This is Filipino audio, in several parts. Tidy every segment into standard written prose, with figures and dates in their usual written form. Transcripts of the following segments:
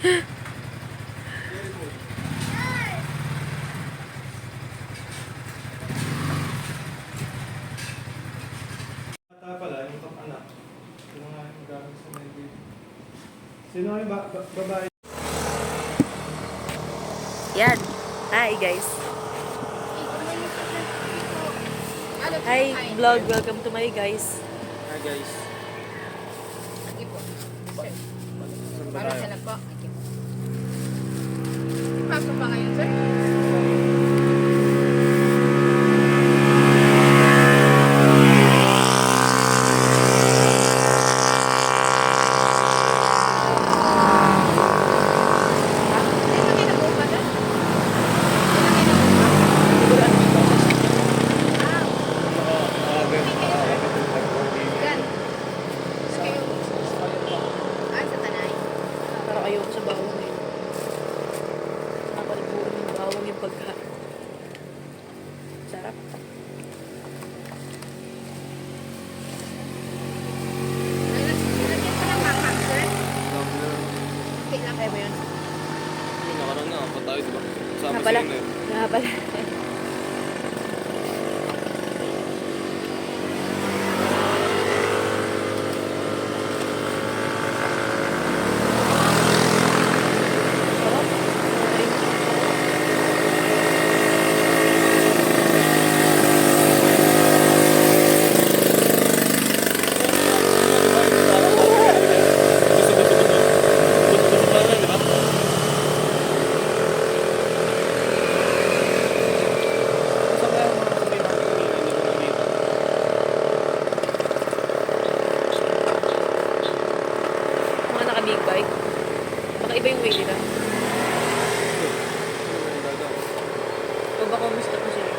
Bata pala, yung pang-anak. Yung mga gamit sa medyo. Sino yung babae? Yan. Hi guys. Hi vlog. Welcome to my guys. Hi guys. Sige po. Saan ba Para tayo? sa lang po. Sige po. Pasok pa ngayon, sir? Pero ayoko sa bawang eh. Nakapaliburan yung bawang yung pagkain. Sarap. Kaya mo yun? Nakarang nga, patay diba? Nga pala. Nga pala. Mga naka-big bike. Baka iba yung way nila. O baka gusto ko sila.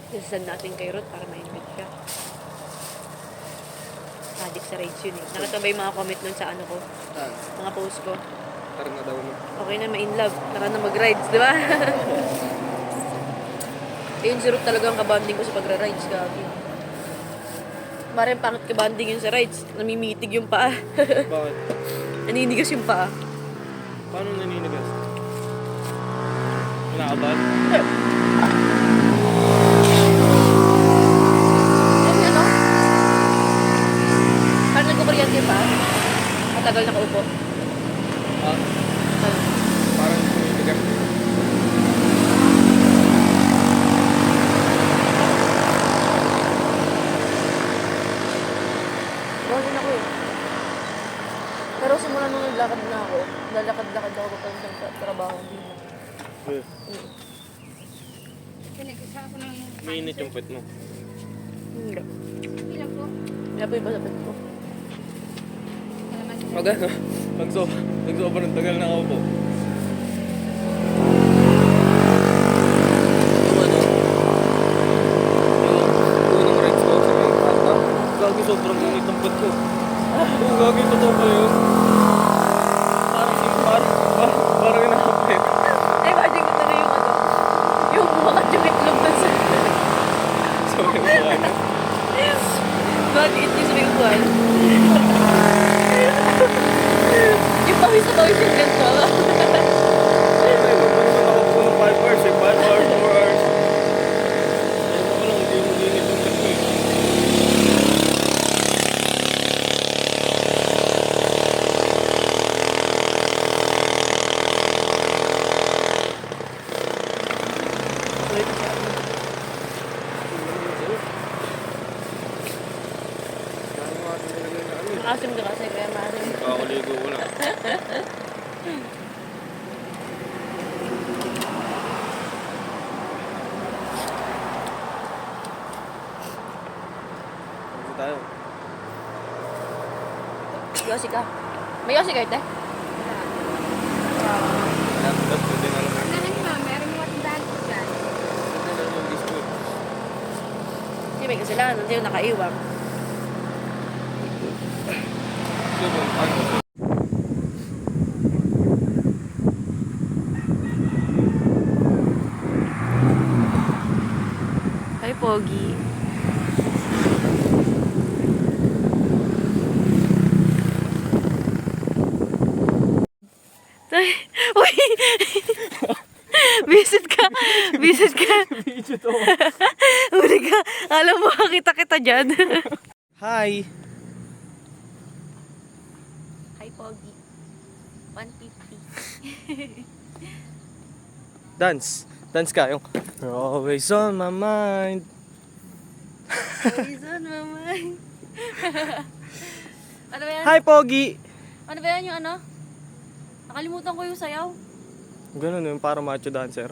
Isasend natin kay Ruth para ma-invite ka. Adik sa rides yun eh. Nakita ba yung mga comment nun sa ano ko? Mga post ko. Tara na daw mo. Okay na, ma-in love. Tara na mag-rides, di ba? Ayun, si Ruth talagang kabanding ko sa pagra-rides, gabi. Parang pangit kabanding yun sa rides. Namimitig yung paa. Bakit? Naninigas yung paa. Paano naninigas? Kinakabahan? Ayun, ano? Parang nagkukuryente pa. Matagal nakaupo. Ha? Parang naninigas. Gawin din ako eh. Pero simula nung naglakad na ako, lalakad-lakad ako papuntang sa trabaho. Pinag-isa ako ng... Mainit yung pet mo. Hindi. Ilan po? Kaya po iba sa pet ko. Kalamansi. Pag ano, nagsoba ng tagal na ako po. Yung ano, yung unang rides ko sa mga kata, gagi sobrang init ang pet ko. Oo, gagi, totoo pa yun. Parang inakapit. Ay, imagine ko na yung ano, yung mga itlog dun sa... So, yung ano, Bakit ito yung sabi ko buwan? Yung pawis na pawis yung ganito. ay, magpapagod ako po ng 5 hours, 5 hours, 4 hours. Ayun ako lang, hindi mo init ang pet ko eh. Makasim ka kasi, kaya maasim. Kakaligo ko lang. Yossi ka. May Yossi ka, ite? Laptop, pwede na lang. Ano ni ma'am, meron mga tindahan ko dyan. Pwede na lang yung biscuit. Hindi may kasalanan. Hindi yung nakaiwang. Subon, ano? Ay, Pogi. Ay, uy! Visit ka! Visit ka! Video to. Huli ka! Alam mo, kita dyan. Hi! Hi, Pogi. 150. Dance. Dance ka yung You're always on my mind. Always on my mind. Ano ba yan? Hi, Pogi! Ano ba yan yung ano? Nakalimutan ko yung sayaw. Ganun yung para macho dancer.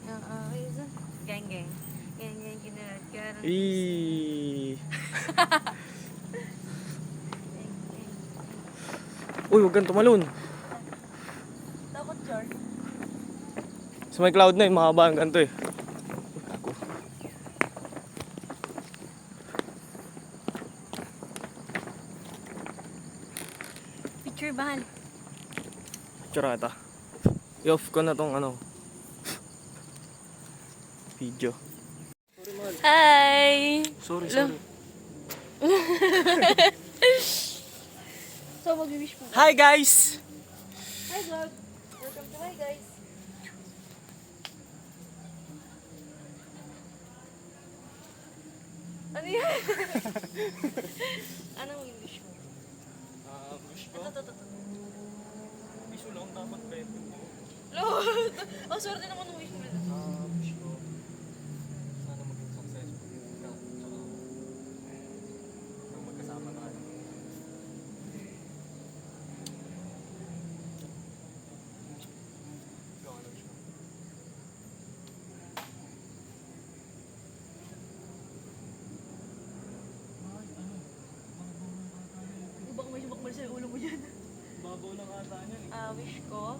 Always on. Gang, gang. Gang, gang, kinarad ka. Eee. Uy, huwag kang tumalon. Takot, Char. Sa may cloud na mahaba ang ganito eh. Ako. Picture bahal. Tsarata. I-off ko na tong ano. Video. Hi! Sorry, Hello. sorry. So, mag-wish po. Hi guys! Hi, vlog. Welcome to my guys. Ano yan? Anong wish mo? Wish ko? Ito. Wish ko lang dapat pwede mo. Lord! Ang swerte naman ng wish mo. Wish ko. Sana maging successful ka. Tsaka nang magkasama tayo. Ikaw, ano wish mo? Baka may sumakmal sa ulo mo dyan. Babaw lang ata niyan eh. Wish ko.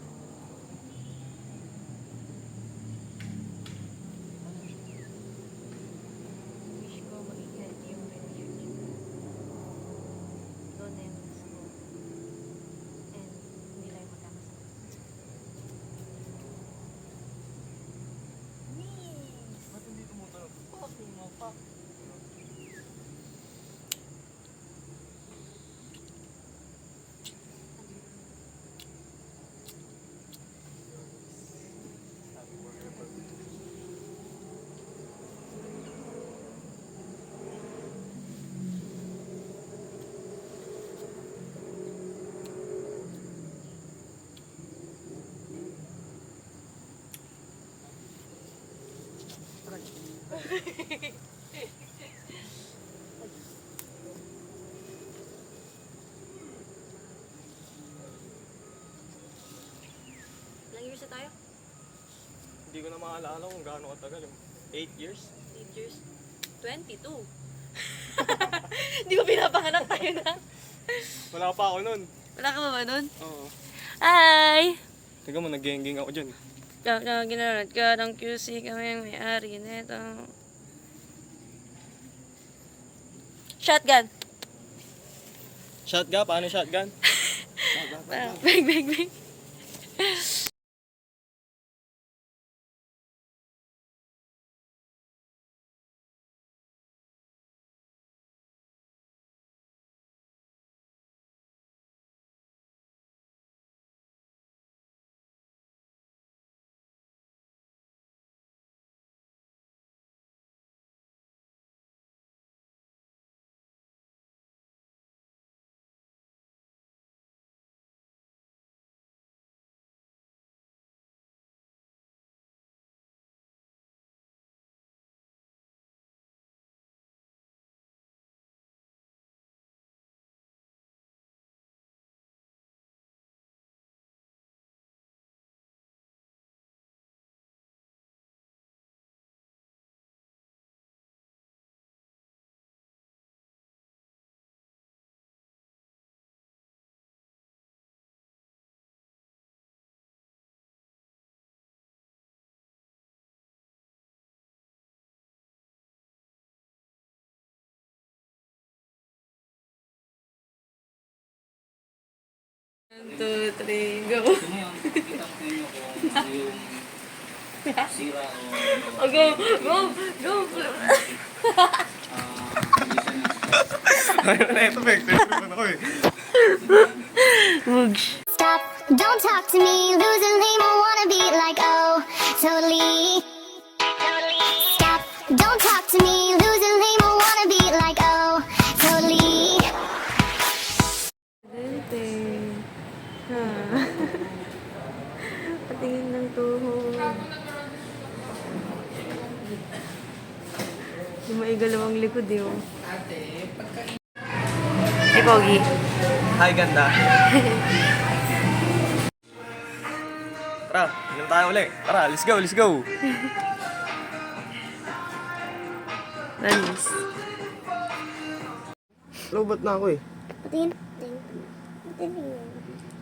Wish ko maging healthy yung career niyo. Doon na yung wish ko. And hindi tayo magkakasama. Miss! Ba't hindi tumutunog? Fucking mo, fuck. Ilang years na tayo? Hindi ko na maalala kung gaano katagal. 8 years? 8 years? 22. Hindi ko pinapanganak tayo na. Wala pa ako nun. Wala ka ba ba nun? Oo. Hi! Teka mo, nag-geng-geng ako dyan. Ginarad ka ng QC kami ang may-ari nito. Shotgun! Shotgun? Paano shotgun? Bang, bang, bang. 1, 2, 3, go. Ito ngayon, kita ko ninyo kung ano yung sira o Oh, go, go, go. Ayun na ito, Bex. Ito ako eh. Mugs. Stop, don't talk to me, lose a name, I wanna be like, oh, totally. Stop, don't talk to me, lose a name, I wanna be like, oh, totally. Patingin ng tuhod. Di maigalaw ang likod eh. Oh. Hey, Pogi. Hi, ganda. Tara, inom tayo ulit. Tara, let's go, let's go. Nanis. Lobat na ako eh. Patingin.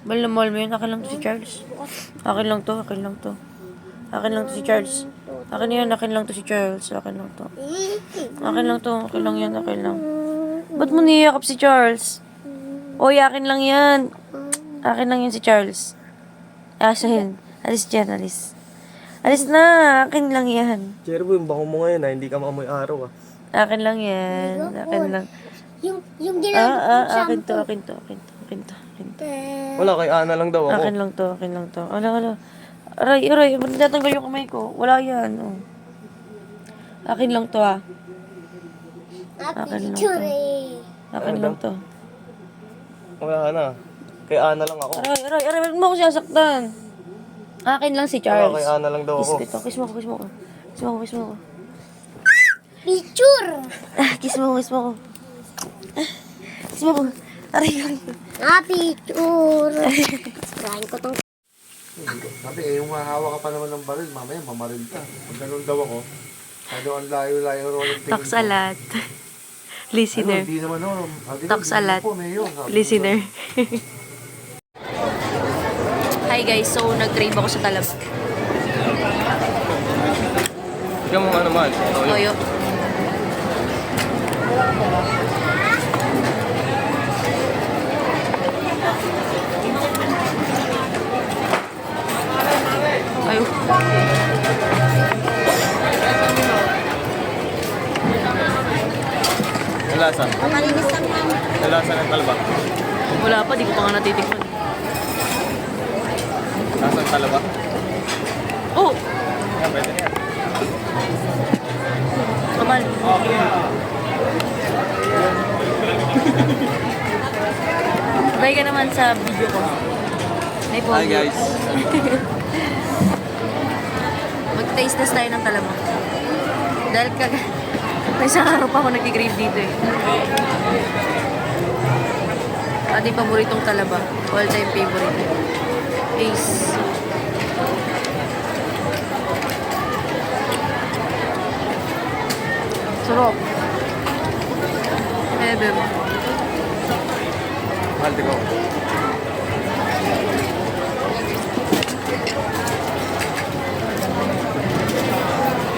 Mahal na mahal mo yun. Akin lang to si Charles. Akin lang to, akin lang to. Akin lang to si Charles. Akin yan, akin lang to si Charles. Akin lang to. Akin lang to, akin lang yan, akin lang. Ba't mo niyakap si Charles? Oy, akin lang yan. Akin lang yun si Charles. Akin. Alis dyan, alis. Alis na, akin lang yan. Jerbo, yung bango mo ngayon hindi ka makamoy araw ah. Akin lang yan. Akin lang. Yung ginagawa Akin to, akin to, akin to, akin to, akin to. Wala, kay Ana lang daw ako. Akin lang to, akin lang to. Ala. Aray, aray, ba't natanggal yung kamay ko? Wala yan, oh. Akin lang to, ah. Akin lang to. Akin lang to. Kay Ana. Kay Ana lang ako. Aray, wag mo ako sasaktan. Akin lang si Wala, Charles. kay Ana lang daw ako. Kiss mo ko. Kiss mo ko. Picture! Kiss mo ko. Kiss mo ko. Aray. Picture! Sirahin ko tong Sabi yung mahahawa ka pa naman ng baril, mamaya mamaril ka. Pag ganun daw ako, ano ang layo-layo ro ng tingin ko. Taksalat. Ano, Listener. hindi naman ako. Taksalat. Listener. Hi guys, so nag-crave ako sa talab. Bigyan mo nga naman. Toyo. Ayaw. Ang lasa. malinis lang lang. Ang lasa ng talba. Wala pa, di ko pa nga natitikman. Lasa ng talaba. Oh! Yan, pwede na yan. Kamal. Bye ka naman sa video ko. Hi, Pogi. Hi guys. Mag-taste test tayo ng talaba. Dahil may isang araw pa ako nag-grave dito eh. Ating paboritong talaba. All-time favorite. Ace. Sarap. Heaven. Mahal ko.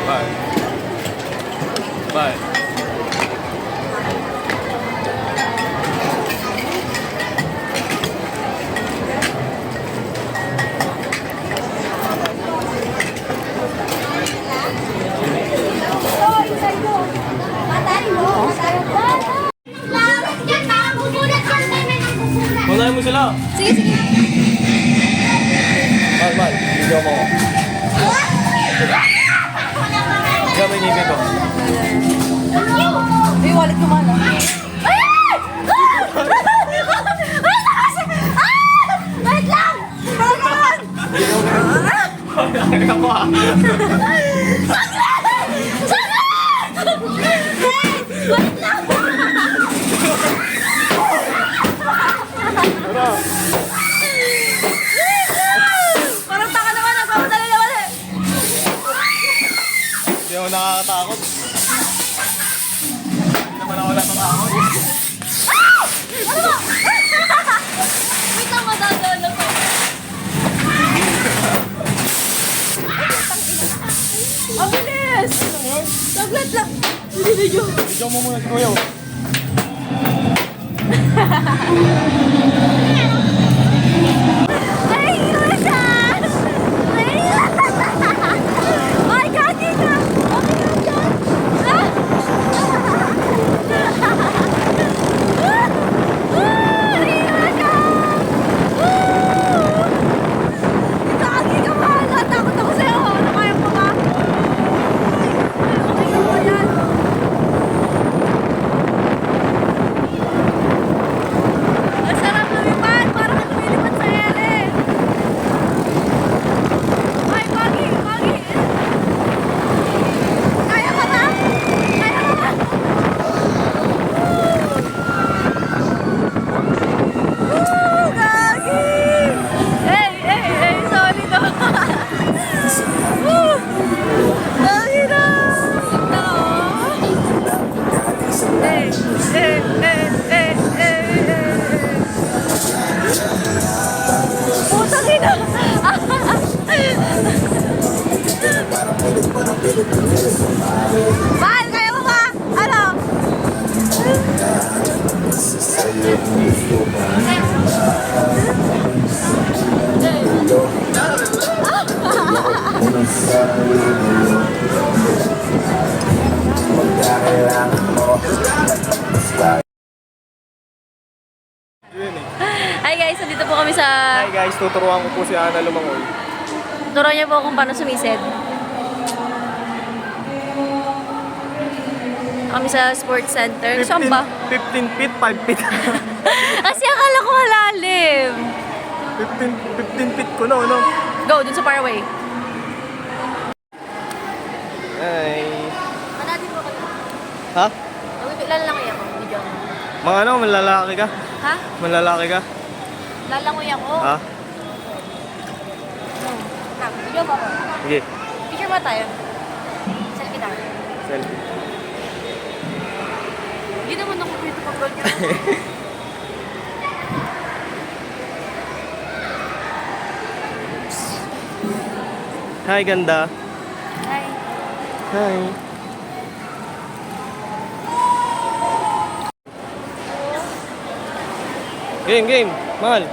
Bye. Bye. Unahin mo sila. Sige. Mal. Video mo. Diyan may ngipin ko. May wallet ko mana. Wait lang! Kaya mo ah. Parang taka naman, nagpapadali naman eh. Hindi ako nakakatakot. Hindi naman ako natatakot. Wait lang, madadaan ako. Ang bilis! Saglit lang. Video. Video mo muna si Kuya. Mahal, kaya mo ba? Ano? Hi guys, nandito po kami sa... Hi guys, tuturuan ko po si Ana lumangoy. Turuan niyo po kung paano sumisid. Kami sa sports center. Saan ba? 15 feet, 5 feet. Kasi akala ko malalim. 15 feet ko na, ano? Go, dun sa Parkway. Hi. Manatin mo kayo. Ha? Lalangoy ako. Video. Mga ano, malalaki ka? Ha? Malalaki ka? Lalangoy ako. Ha? Video ba ako? Sige, Picture ba tayo? Selfie tayo. selfie. Hindi naman ako pwede pag niya. Hi, ganda. Hi. Hi. Game, game. Mahal.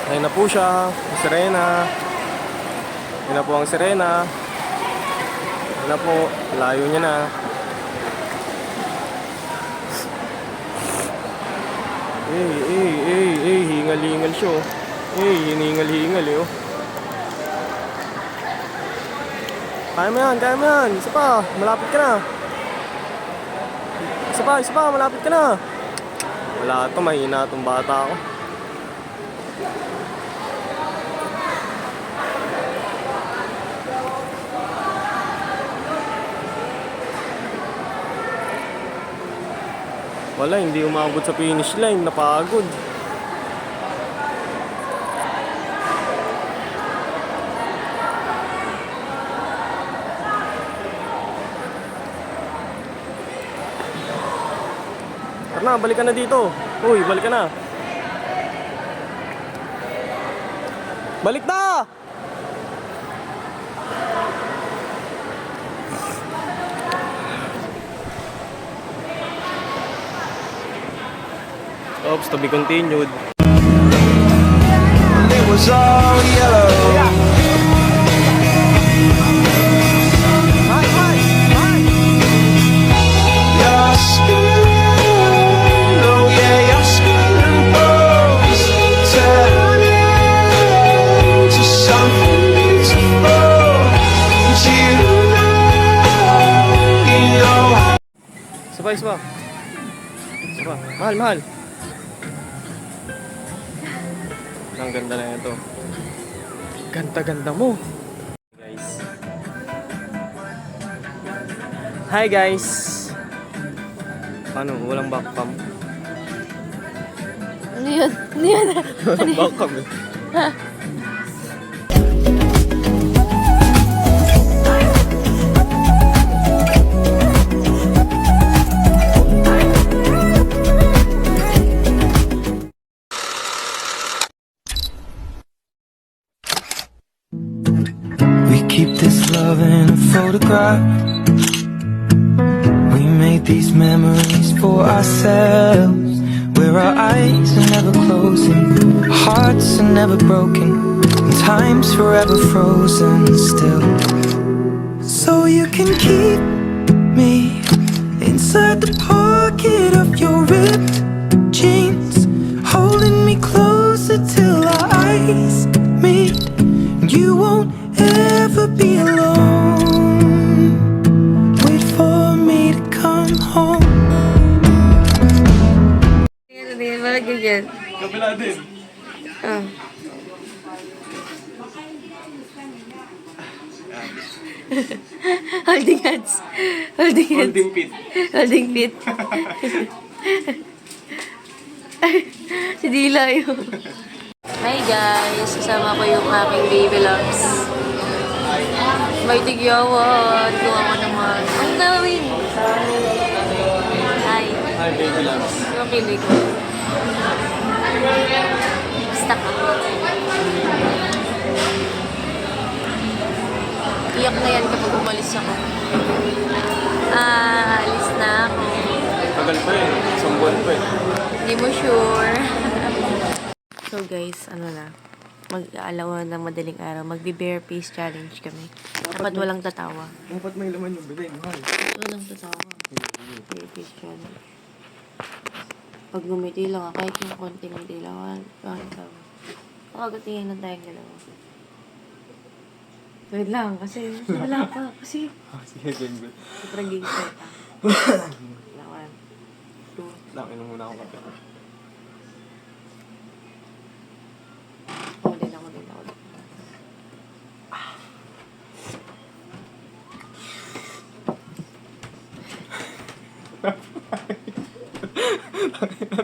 Ayun na po siya. Ang sirena. Ayun na po ang sirena. Ayun na po. Layo niya na. Hingal-hingal siya, oh. Hiningal-hingal, eh, oh. Kaya mo yan. Isa pa, malapit ka na. Isa pa, malapit ka na. Wala to, mahina itong bata ako. Wala, hindi umabot sa finish line. Napagod. Tara na, balik ka na dito. Uy, balik ka na. Balik na! Oops, to be continued. It was all yellow. Your skin, oh yeah, your skin goes turning to something beautiful. And you know. Isa pa. Mahal. Ang ganda na ito. Ganda mo. Guys. Hi guys. Paano? Walang backcam. Ano yun? Walang backcam eh. Keep this love in a photograph. We made these memories for ourselves, where our eyes are never closing, hearts are never broken, and time's forever frozen still. So you can keep me inside the pocket of your ripped jeans, holding me closer till our eyes meet. You won't ever be alone. Wait for me to come home. Balik ganyan. Kabila din. Ah. Holding hands. Holding feet. Holding feet. Si Dila yun. Hi guys, kasama ko yung aking baby loves. May tigyawan, gawa ko naman. kilig. Basta ka. Iyak na yan kapag umalis ako. Alis na ako. Tagal pa eh. Isang buwan pa eh. Hindi mo sure. So guys, ano na. Mag-aalawa ng madaling araw. Magbe-bare face challenge kami. Dapat walang tatawa. Dapat may laman yung bigay. Mahal. Walang tatawa. Bare face challenge. Pag ngumiti lang, kahit yung konting ngiti lang, walang tatawa. Makagatingin lang tayong dalawa. Wait lang, kasi wala pa. Kasi Sige, Jenbel. sobrang gangster pa. Lawan. Two. Lang, inom muna ako kape. Ako din.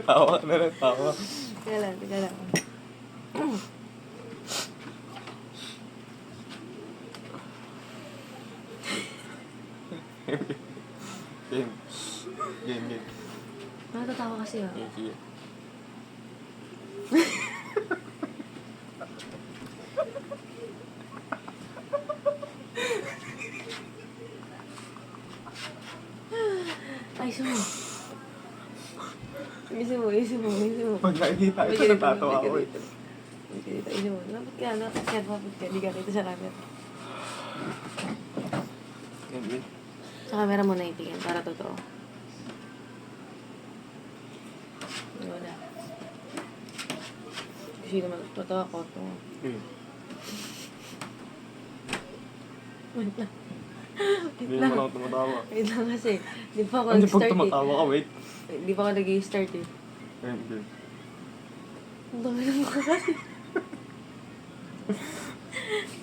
Tawa ka na lang, tawa. Teka lang. Game. Natatawa kasi ah. Sige. Ay, sumo. Isin mo. Pag nakikita ito, natatawa ako eh. Isin mo. Lapit ka. Hindi ka dito sa camera. Game. Sa camera mo na itingin para totoo. Wala. Kasi naman, totoo ako. Wait lang. Hindi naman ako tumatawa. Wait lang kasi. Di pa ako Hindi pag nag-start tumatawa ka, wait. Di pa ako nag-start eh. Game. Ang dami ng mukha kasi.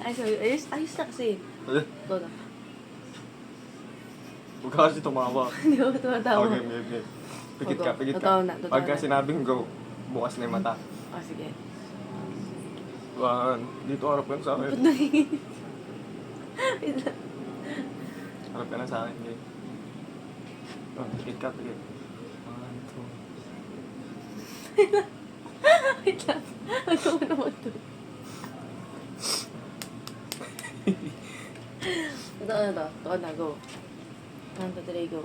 Ay, sorry. Ayos na kasi. Ito na. Huwag ka kasi tumawa. Hindi ako tumatawa. Okay, game. Pikit ka. Totoo na. Pagka sinabing go, bukas na yung mata. Oh, sige. Dito harap ka na sa akin. Ba't nanginginig? Wait lang. Harap ka na sa akin, game. Oh, pikit ka. 1, 2. Wait lang. Ano mo naman to? Ito na, go. 1, 2, 3, go.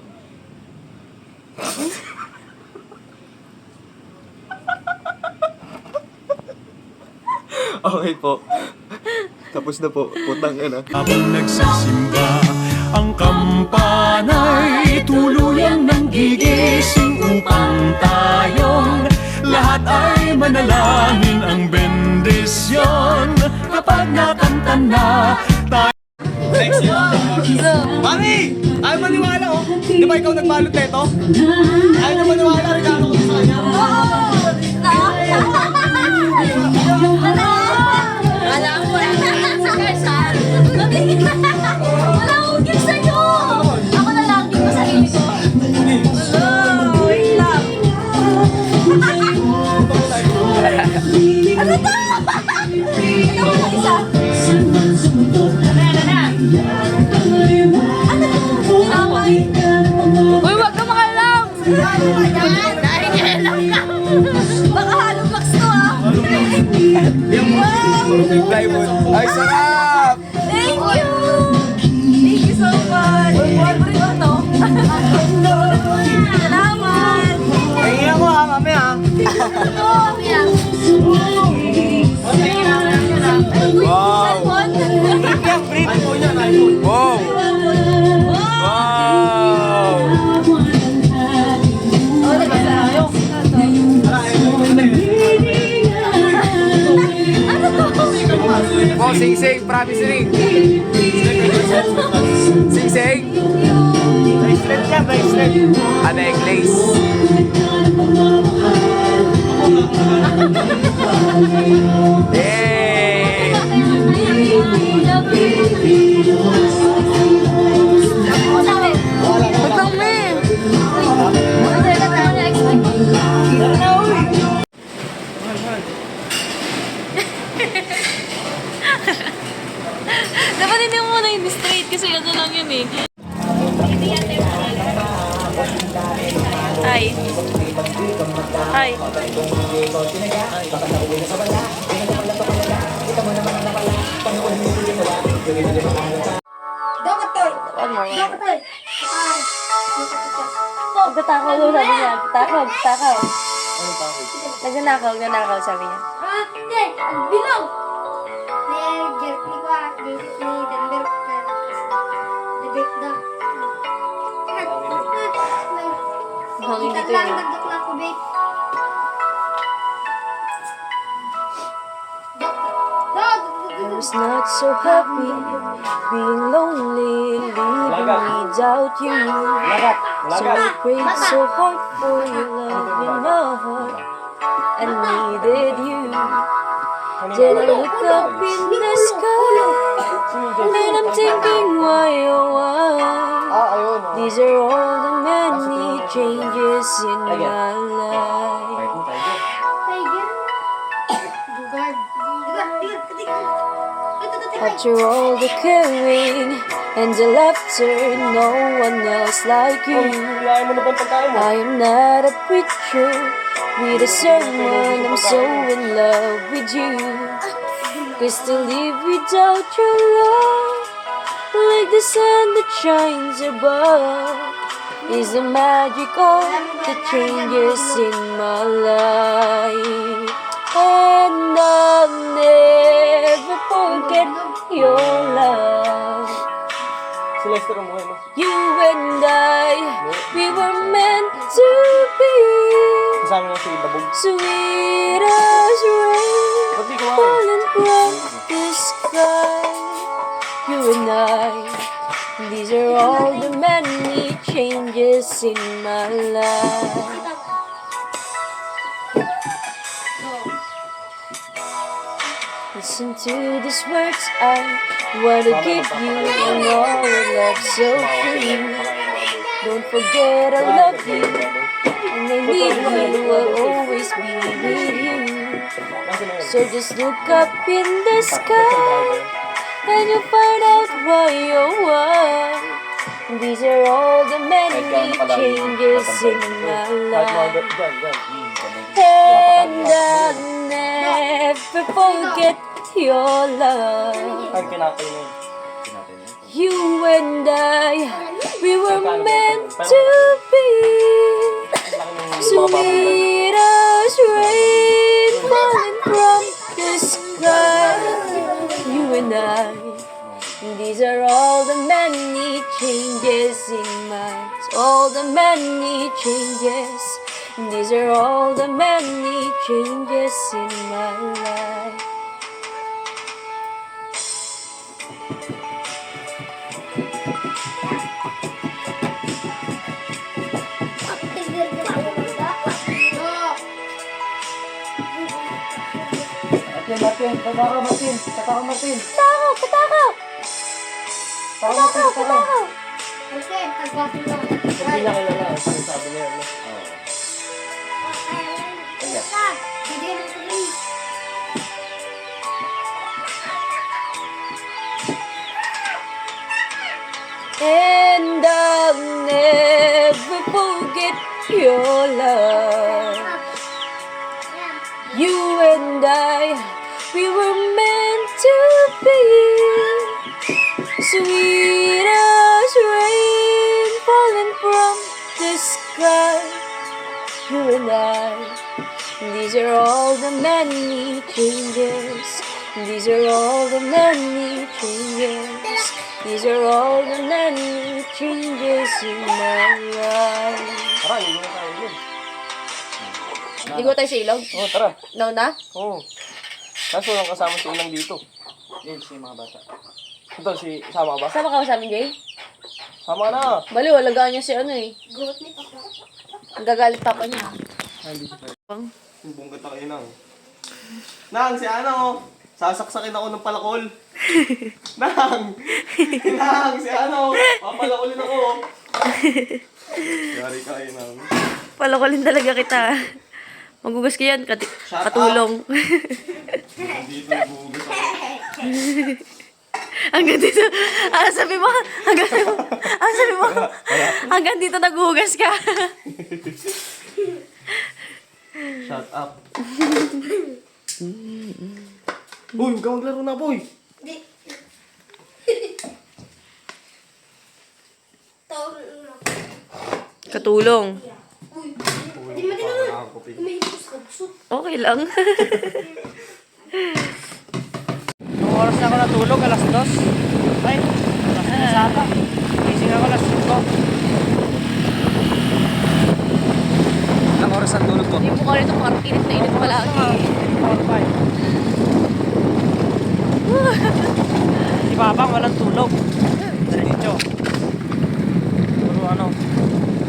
Okay po. Tapos na po. Putang ina. Habang nagsisimba, ang kampana'y tuluyang nang gigising upang tayong lahat ay manalangin ang bendisyon kapag nakanta na tayo. Mami! Ayaw maniwala oh! Di ba ikaw nagbalot na ito? Ayaw na maniwala, regalo ko sa kanya. Alam mo na sa kasal. Wala akong gift sa'yo. Ako na lang gift ko sa sarili ko. Hello, wait lang. Ano to? Ito mo na isa. Ano to? Away. Uy, wag ka makalam. Dahil yan lang ka. Baka halong max to ah. Wow! Ay, sarap! Thank you! Thank you so much! Libre ko to. Salamat! Pahingi ako ha, mami ha. Wow! Wow! Wow! Wow, sing-sing, promise ring. Sing-sing. Bracelet niya, bracelet. Necklace. Yay! Dapat hindi mo muna yung straight kasi ano lang yun eh. Hi. Ay. One more. Nagtatakaw daw sabi niya. Takaw. Nagnanakaw sabi niya. Hindi, bilang. Jerk ni ko ni Denver. Debate da. Hangin dito lang, yun. dagdag lang ko, babe. I was not so happy being lonely, leaving without you. So I prayed so hard for your love in my heart. I needed you. Then I look up in the sky, and I'm thinking why oh why. These are all the many changes in my life. After all the caring and the laughter, no one else like you. I am not a preacher with a sermon, I'm so in love with you. Cause to live without your love, like the sun that shines above, is the magic of the changes in my life. And I'll never forget your love. You and I, we were meant to be. Sweet as rain falling from the sky. You and I, these are all the many changes in my life. Listen to these words I wanna give you, and all the love so free. Don't forget I love you, and I need you, I'll always be with you. So just look up in the sky, and you'll find out why oh why. These are all the many changes in my life. And I'll never forget your love. You and I, we were meant to be. Sweet as rain falling from the sky. You and I, these are all the many changes in my, all the many changes. These are all the many changes in my life. Patakaw! Okay, agbatin lang. Hindi niya kilala. Sabi niya. Hindi na tuloy. And I'll never forget your love. You and I, we were meant to be. Sweet as rain falling from the sky. You and I, these are all the many changes. These are all the many changes. These are all the many changes in my life. Tara, hindi na tayo yun. Ligo tayo sa ilog? Oo, tara. No na? Oo. Kaso walang kasama si Inang dito. Yun, si mga bata. Ito, sama ka ba? Sama ka sa amin, Jay? Sama na. Baliw, alagaan niya si ano eh. Gulat ni Papa. Ang gagalit papa niya. Ay, hindi siya pwede. Sumbong kita kay Inang. Nang, si ano? Sasaksakin ako ng palakol. Nang! Nang, si ano? Papalakolin ako. Yari ka, Inang. Palakolin talaga kita. Magugas ka yan, katulong. Dito nagbuhugas ako. Hanggang dito, sabi mo, hanggang dito naghuhugas ka. up. Uy, huwag ka maglaro na, boy. Katulong. Okay lang. Nung oras na ako natulog, alas 2. Ay, alas 2 ata. Gising ako alas 5. Ilang oras ang tulog ko? Hindi mo ka rin ito, parang init na init palagi. 4-5. Si Babang walang tulog. Diretso. Puro ano.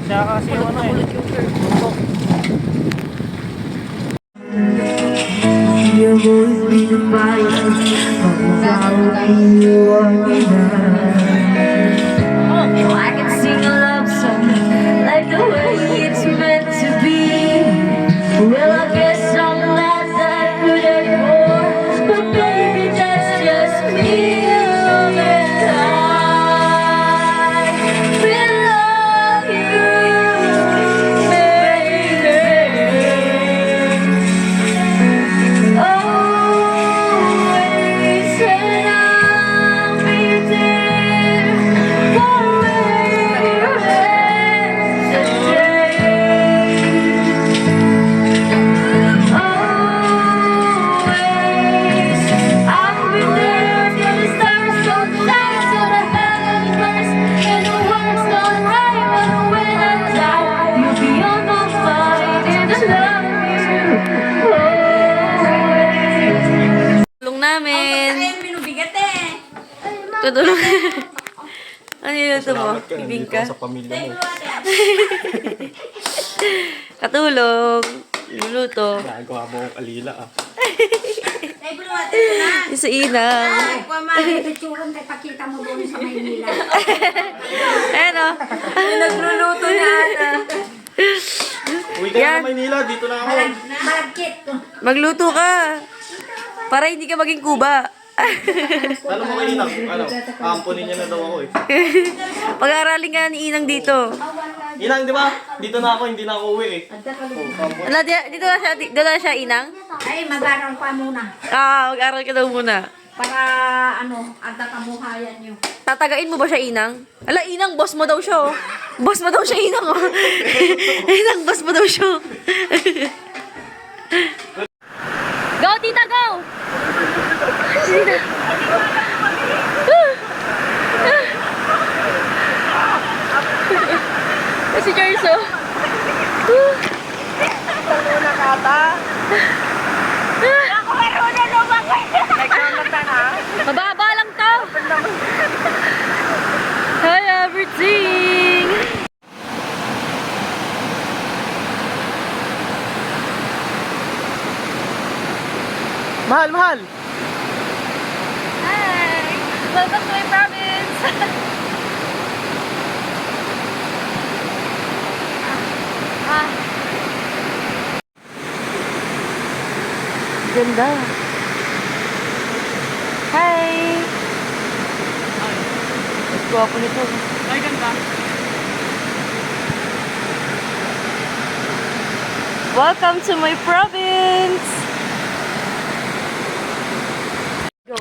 Siya kasi ano eh. Tutok. Oh, I can sing a love song like the way it's meant to be. Well, I guess I'm glad that I couldn't more, but baby, that's just me. And I will love you, baby. Always, and I'll be there for where today. Always, I'll be there till the stars don't shine, till the heavens burst, and the world's gone right. But when I die, you'll be on my mind, and I love you always. Tulong namin. Binubigat eh. Tutulong. Ano yun ito mo? Bibingka? Sa pamilya mo. Katulong. Luluto. Nagawa mo ang alila ah. Yung sa inang. Picturean tayo, pakita mo doon sa Maynila. Ayan o. Nagluluto na ata. Uwi ka na Maynila, dito na ako. Malagkit. Magluto ka. Para hindi ka maging kuba. Ano mo kayo Inang? Ano? Aampunin niya na daw ako eh. Pag-aaralin ka ni Inang dito. Inang, di ba? Dito na ako, hindi na ako uwi eh. Ala, dito na siya, Inang? Ay, mag-aral pa muna. Mag-aral ka daw muna. Para, ang kabuhayan nyo. Tatagain mo ba siya, Inang? Ala, Inang, boss mo daw siya, oh. Boss mo daw siya, Inang, oh. Inang, boss mo daw siya. Go, tita, go! Si Charles, oh. Una ka ata. Ako meron na lumaki. Nagkamata na. Mababa lang to. Hi, everything. Mahal, mahal! Hi! Welcome to my province! Ganda. Hi. Gwapo nito. Ay, ganda. Welcome to my province. Go.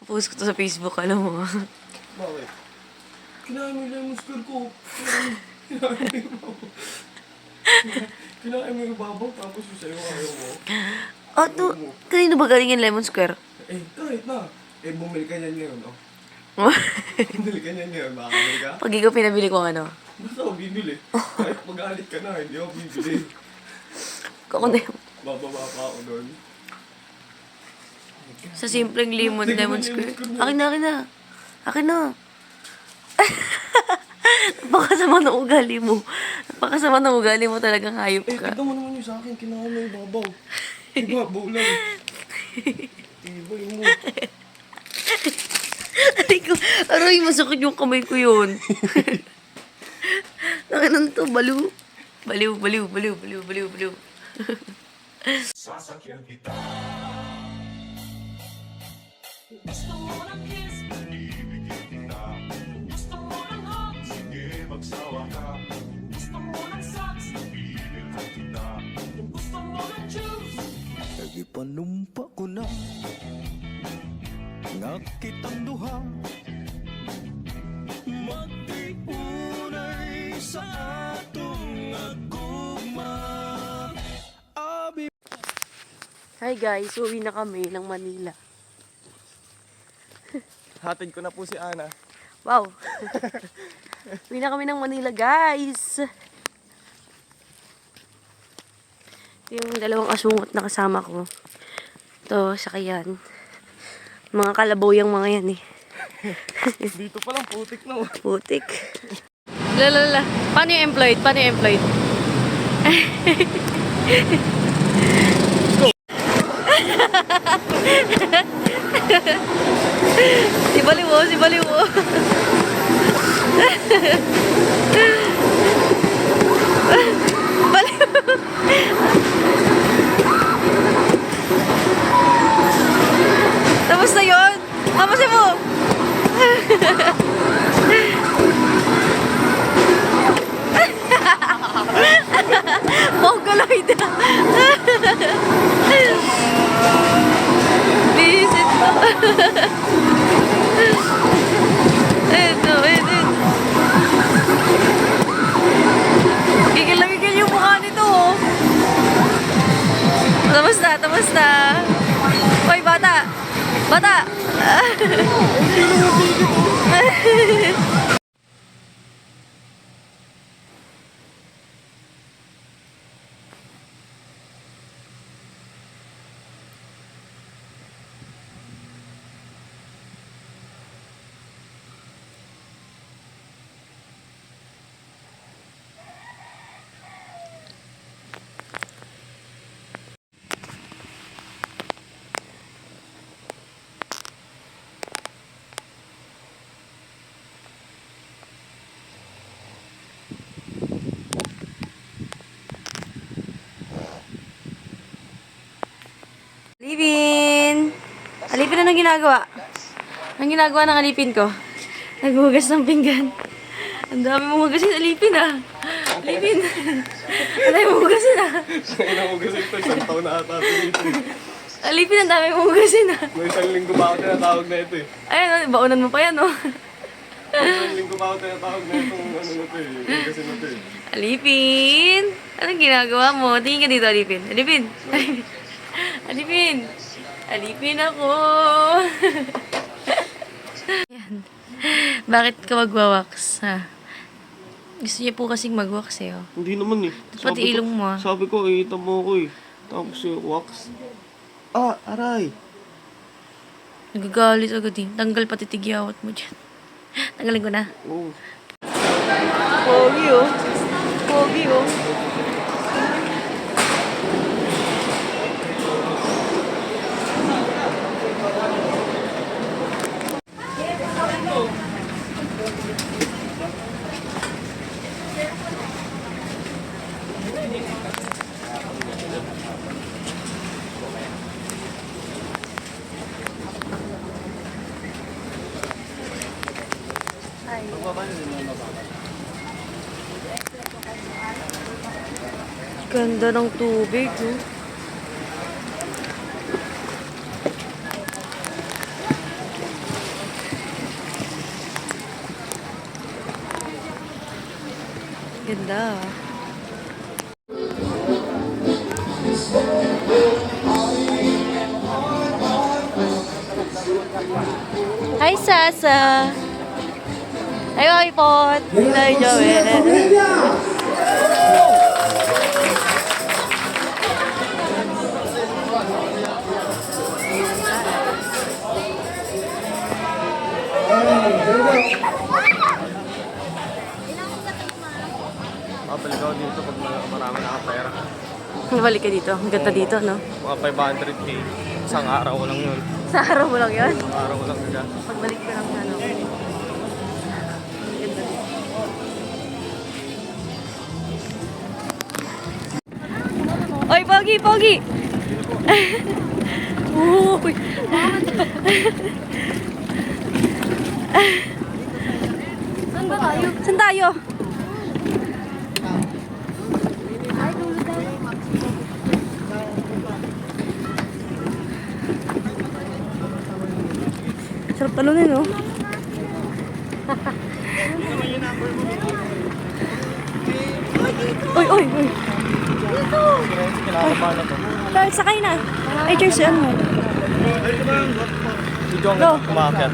Post ko to sa Facebook, alam mo. Bakit? Kinain mo yung lemon square ko. Kinain mo yung babaw, tapos yung sa'yo ayaw mo. Oh, kanino ba galing yung Lemon Square? Eh, kahit na. Eh, bumili ka niyan ngayon, oh. Bumili ka niyan ngayon, makakabili ka? Pag ikaw pinabili ko ano? Basta ako bibili. Kahit magalit ka na, hindi ako bibili. Kukundi. Bababa pa ako doon. Sa simpleng Lemon Square. Akin na. Akin na. Napakasama ng ugali mo. Napakasama ng ugali mo, talagang hayop Eh, ka. tignan mo naman yung sa akin, kinain mo yung babaw. Ibabaw lang. Ibay mo. Aray, masakit yung kamay ko yun. Nakinan to, balo. Baliw, baliw, baliw, baliw, baliw, baliw. Nagipanumpa ko na nga kitang duha magtiunay sa atong agugma. Hi guys, uwi na kami ng Manila. Hatid ko na po si Ana. Wow! Uwi na kami ng Manila guys! Ito yung dalawang asungot na kasama ko. Ito, sakayan. Mga kalabaw yung mga yan eh. Dito pa lang, putik na. Putik. Lalala. Paano yung employed? Paano yung employed? Si Baliwo, si Baliwo. Baliwo. Tapos na yun. Tapusin mo. Mongoloid. Visit mo. Ito. Gigil yung mukha nito, oh. Tapos na. Hoy, bata. Bata. Alipin! Alipin, anong ginagawa? Anong ginagawa ng alipin ko? Naghugas ng pinggan. Ang dami mong hugasin, alipin ah. Alipin! Ang dami mong hugasin ah. Ang inahugasin to, isang taon na ata dito. Alipin, ang dami mong hugasin ah. May isang linggo ba ako tinatawag na ito eh. Ayun, baunan mo pa yan oh. Isang linggo ba ako tinatawag na itong ano na to eh. Hugasin na to eh. Alipin! Anong ginagawa mo? Tingin ka dito, Alipin. Alipin! Alipin! Alipin ako! Yan. Bakit ka magwawax, ha? Gusto niya po kasing magwax eh, oh. Hindi naman eh. Pati ilong mo, ah. Sabi ko, iita mo ako eh. Tapos yung wax. Ah, aray! Nagagalit agad din. Tanggal pati tigyawat mo dyan. Tanggalin ko na. Oo. Pogi, oh. Pogi, oh. Ganda ng tubig, oh. Ganda, ah. Hi, Sasa! Hi, Wipot! Hi, Joel! Mabalik ako dito pag marami nakapera. Balik ka dito. Ang ganda dito, no? Mga 500k. Isang araw ko lang yun. Sa araw mo lang yan. Isang araw ko lang yun. Pagbalik ko lang na, no? Ganda dito. Pogi, pogi! Uy! Saan ba tayo? Saan tayo? Ay, dulo tayo. Sarap talunin, no? Uy, uy, uy! Kinakabahan na to. Charles, sakay na. Ay, Charles, ano mo? Si Jong Go. kumakit.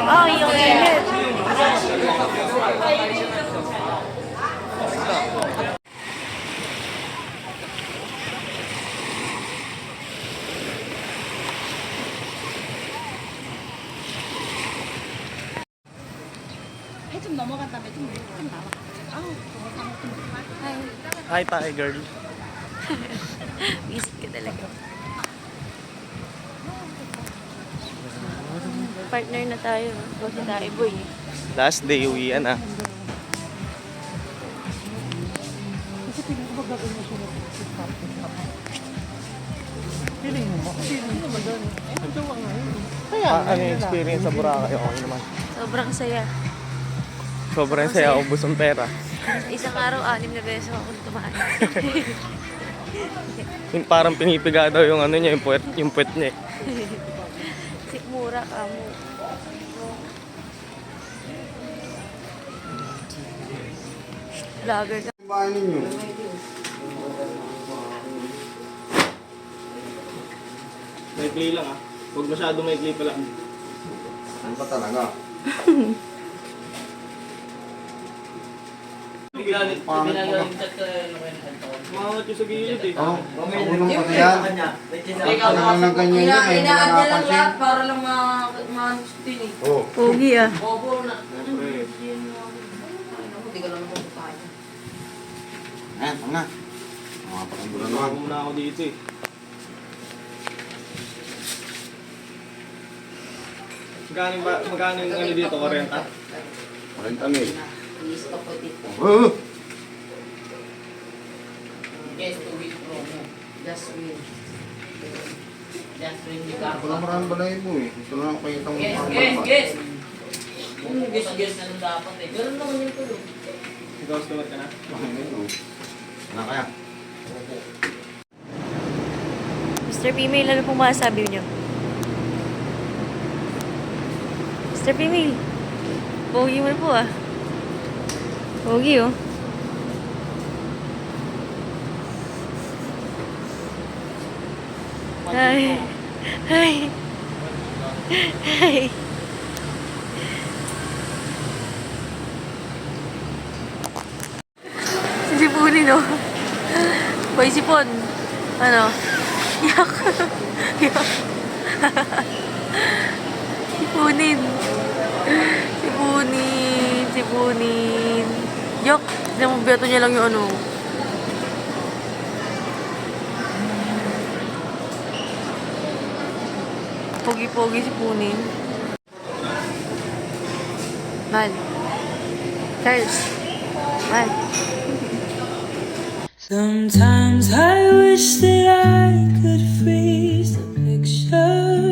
Ay, yung init. Hi, tae girl. Visit ka talaga. Partner na tayo. Kasi tayo, boy. Last day, uwian ah. Ano yung experience sa Boracay? Okay naman. Sobrang saya. Sobrang saya, ubos ang pera. Sa isang araw, 6 na beses ako tumaan. Yung parang pinipiga daw yung ano niya, yung puwet niya. Sikmura ka mo. Vlogger ka. Bahay ninyo. Maikli lang ah. Huwag masyado maikli pala. Ano ba talaga? Pinagalintat ka nung taon. Umangat yung sa gilid eh. Oo. Ulong pati yan. Ang naman ng ganyan yan. May mga napansin. para lang ma-sustain eh. Oo. Pogi ah. Bobo na. Siyempre. Hindi ka lang mabubukahan. Ayan, tanga. Mga pakambula naman. Bago na ako dito eh. Magkano yung ano dito, 40? 40,000. I-stop ko dito. Oo. Yes, 2 weeks promo. Just win. Just win di ka. Wala maraming balay mo eh. Ito na lang kayo itong Guess. Guess na lang dapat eh. Ganun naman yung tulog. Ikaw, customer ka na? Ano kaya? Mr. Female, ano pong masasabi niyo? Mr. Female, pogi mo na po ah. Pogi oh. Hi. Hi. Hi. Sipunin no. Boy sipon. Ano? Yak. Yak. Sipunin. Sipunin. Sipunin. Yak. Beto niya lang yung ano. Pogi-pogi sipunin. Man. Charles. Man. Sometimes I wish that I could freeze the picture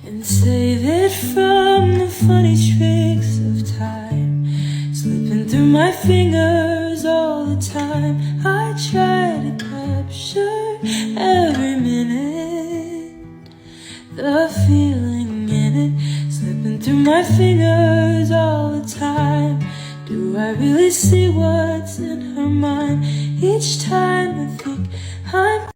and save it from the funny tricks of time. fingers all the time. I try to capture every minute, the feeling in it, slipping through my fingers all the time. Do I really see what's in her mind? Each time I think I'm